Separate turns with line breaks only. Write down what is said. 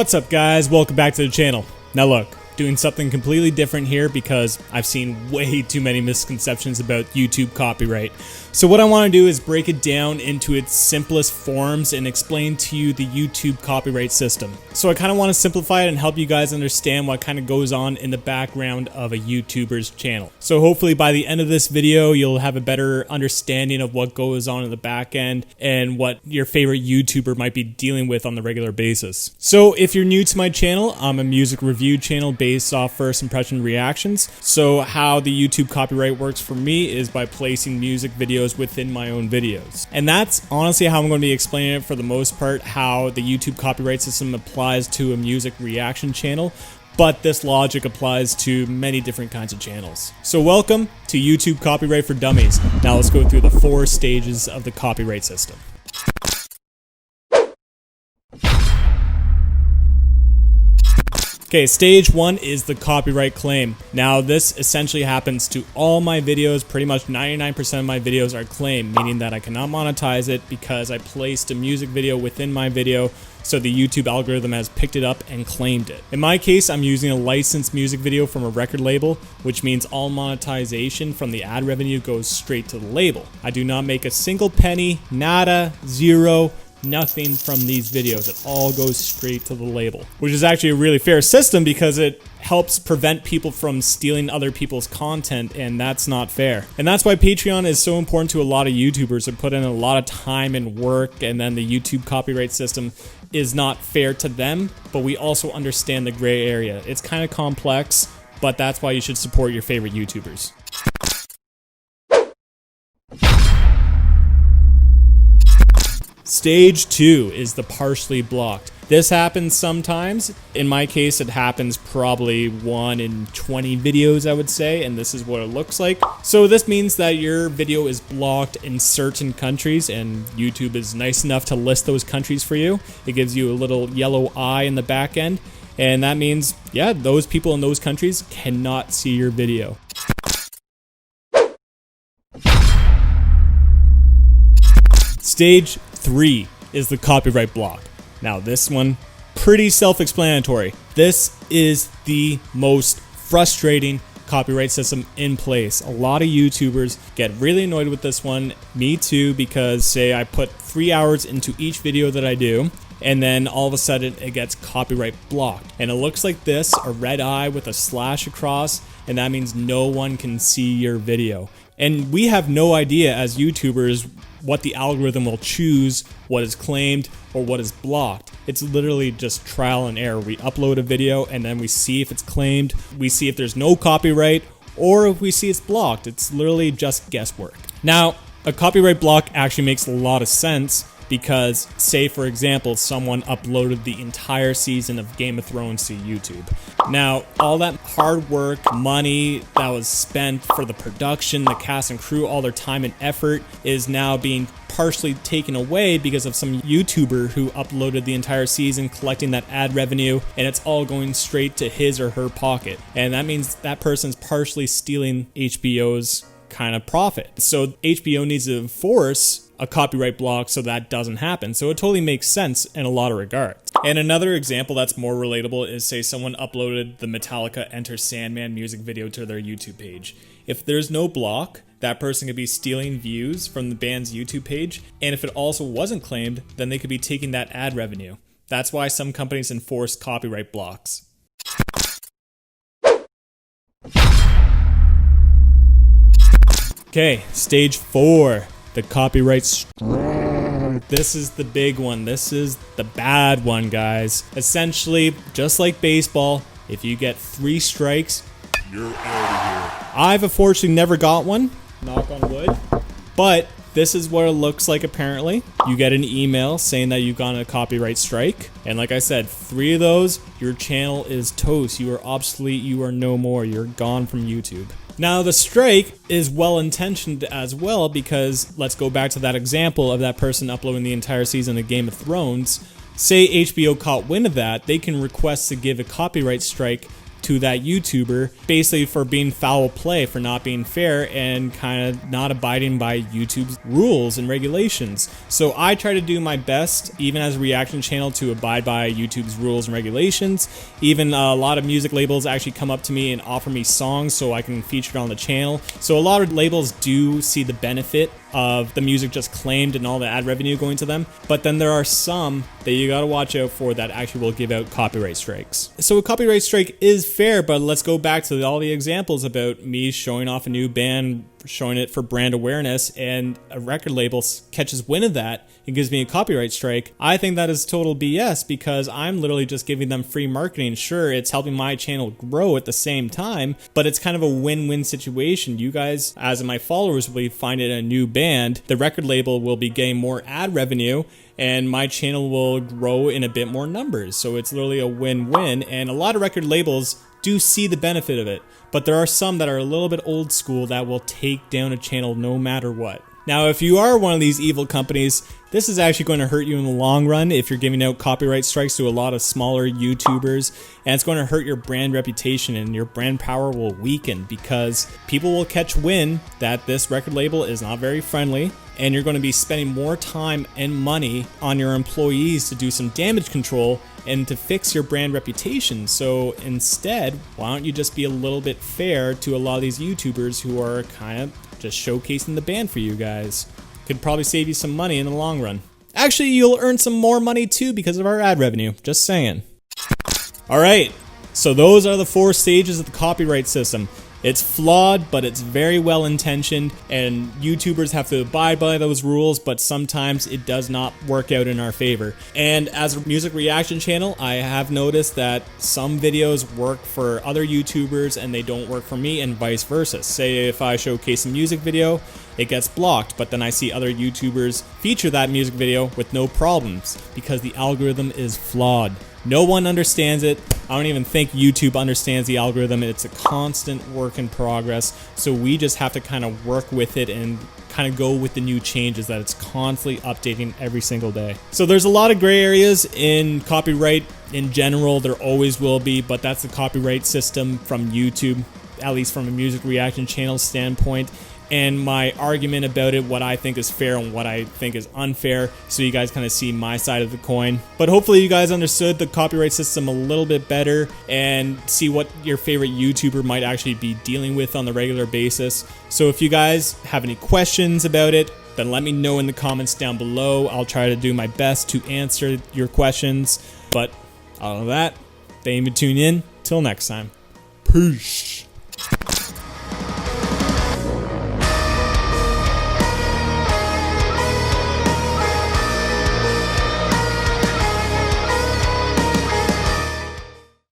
What's up guys, welcome back to the channel. Now look, doing something completely different here because I've seen way too many misconceptions about YouTube copyright. So what I want to do is break it down into its simplest forms and explain to you the YouTube copyright system. So I kind of want to simplify it and help you guys understand what kind of goes on in the background of a YouTuber's channel. So hopefully by the end of this video, you'll have a better understanding of what goes on in the back end and what your favorite YouTuber might be dealing with on the regular basis. So if you're new to my channel, I'm a music review channel based off first impression reactions. So how the YouTube copyright works for me is by placing music videos within my own videos. And that's honestly how I'm going to be explaining it for the most part, how the YouTube copyright system applies to a music reaction channel. But this logic applies to many different kinds of channels. So welcome to YouTube Copyright for Dummies. Now let's go through the 4 stages of the copyright system. Okay, stage 1 is the copyright claim. Now this essentially happens to all my videos. Pretty much 99% of my videos are claimed, meaning that I cannot monetize it because I placed a music video within my video, so the YouTube algorithm has picked it up and claimed it. In my case, I'm using a licensed music video from a record label, which means all monetization from the ad revenue goes straight to the label. I do not make a single penny, nada, zero, nothing from these videos. It all goes straight to the label, which is actually a really fair system because it helps prevent people from stealing other people's content, and that's not fair. And that's why Patreon is so important to a lot of YouTubers who put in a lot of time and work, and then the YouTube copyright system is not fair to them, but we also understand the gray area. It's kind of complex, but that's why you should support your favorite YouTubers. Stage 2 is the partially blocked. This happens sometimes. In my case, it happens probably 1 in 20 videos, I would say, and this is what it looks like. So this means that your video is blocked in certain countries, and YouTube is nice enough to list those countries for you. It gives you a little yellow eye in the back end, and that means, yeah, those people in those countries cannot see your video. Stage 3 is the copyright block. Now this one, pretty self-explanatory. This is the most frustrating copyright system in place. A lot of YouTubers get really annoyed with this one, me too, because say I put 3 hours into each video that I do, and then all of a sudden it gets copyright blocked. And it looks like this, a red eye with a slash across, and that means no one can see your video. And we have no idea as YouTubers what the algorithm will choose, what is claimed or what is blocked. It's literally just trial and error. We upload a video and then we see if it's claimed, we see if there's no copyright, or if we see it's blocked. It's literally just guesswork. Now, a copyright block actually makes a lot of sense because, say for example, someone uploaded the entire season of Game of Thrones to YouTube. Now, all that hard work, money that was spent for the production, the cast and crew, all their time and effort is now being partially taken away because of some YouTuber who uploaded the entire season, collecting that ad revenue, and it's all going straight to his or her pocket. And that means that person's partially stealing HBO's kind of profit. So HBO needs to enforce a copyright block so that doesn't happen. So it totally makes sense in a lot of regards. And another example that's more relatable is, say someone uploaded the Metallica Enter Sandman music video to their YouTube page. If there's no block, that person could be stealing views from the band's YouTube page, and if it also wasn't claimed, then they could be taking that ad revenue. That's why some companies enforce copyright blocks. Okay, stage 4. The copyright strike. This is the big one. This is the bad one, guys. Essentially, just like baseball, if you get 3 strikes, you're out of here. I've unfortunately never got one, knock on wood, but this is what it looks like apparently. You get an email saying that you've gotten a copyright strike, and like I said, 3 of those, your channel is toast. You are obsolete, you are no more, you're gone from YouTube. Now the strike is well-intentioned as well because let's go back to that example of that person uploading the entire season of Game of Thrones. Say HBO caught wind of that, they can request to give a copyright strike to that YouTuber, basically for being foul play, for not being fair and kind of not abiding by YouTube's rules and regulations. So I try to do my best, even as a reaction channel, to abide by YouTube's rules and regulations. Even a lot of music labels actually come up to me and offer me songs so I can feature it on the channel. So a lot of labels do see the benefit of the music just claimed and all the ad revenue going to them, but then there are some that you gotta watch out for that actually will give out copyright strikes. So a copyright strike is fair, but let's go back to all the examples about me showing off a new band, showing it for brand awareness, and a record label catches wind of that and gives me a copyright strike. I think that is total BS, because I'm literally just giving them free marketing. Sure, it's helping my channel grow at the same time, but it's kind of a win-win situation. You guys, as my followers, will be finding a new band, the record label will be getting more ad revenue, and my channel will grow in a bit more numbers. So it's literally a win-win, and a lot of record labels do see the benefit of it, but there are some that are a little bit old school that will take down a channel no matter what. Now, if you are one of these evil companies, this is actually going to hurt you in the long run if you're giving out copyright strikes to a lot of smaller YouTubers, and it's going to hurt your brand reputation, and your brand power will weaken because people will catch wind that this record label is not very friendly, and you're going to be spending more time and money on your employees to do some damage control and to fix your brand reputation. So instead, why don't you just be a little bit fair to a lot of these YouTubers who are kind of just showcasing the band for you guys? Could probably save you some money in the long run. Actually, you'll earn some more money too because of our ad revenue. Just saying. Alright, so those are the 4 stages of the copyright system. It's flawed, but it's very well intentioned, and YouTubers have to abide by those rules, but sometimes it does not work out in our favor. And as a music reaction channel, I have noticed that some videos work for other YouTubers and they don't work for me, and vice versa. Say if I showcase a music video, it gets blocked, but then I see other YouTubers feature that music video with no problems because the algorithm is flawed. No one understands it. I don't even think YouTube understands the algorithm. It's a constant work in progress. So we just have to kind of work with it and kind of go with the new changes that it's constantly updating every single day. So there's a lot of gray areas in copyright in general. There always will be, but that's the copyright system from YouTube, at least from a music reaction channel standpoint. And my argument about it, what I think is fair and what I think is unfair, so you guys kind of see my side of the coin. But hopefully you guys understood the copyright system a little bit better and see what your favorite YouTuber might actually be dealing with on the regular basis. So if you guys have any questions about it, then let me know in the comments down below. I'll try to do my best to answer your questions. But other than that, thank you for tuning in. Till next time. Peace.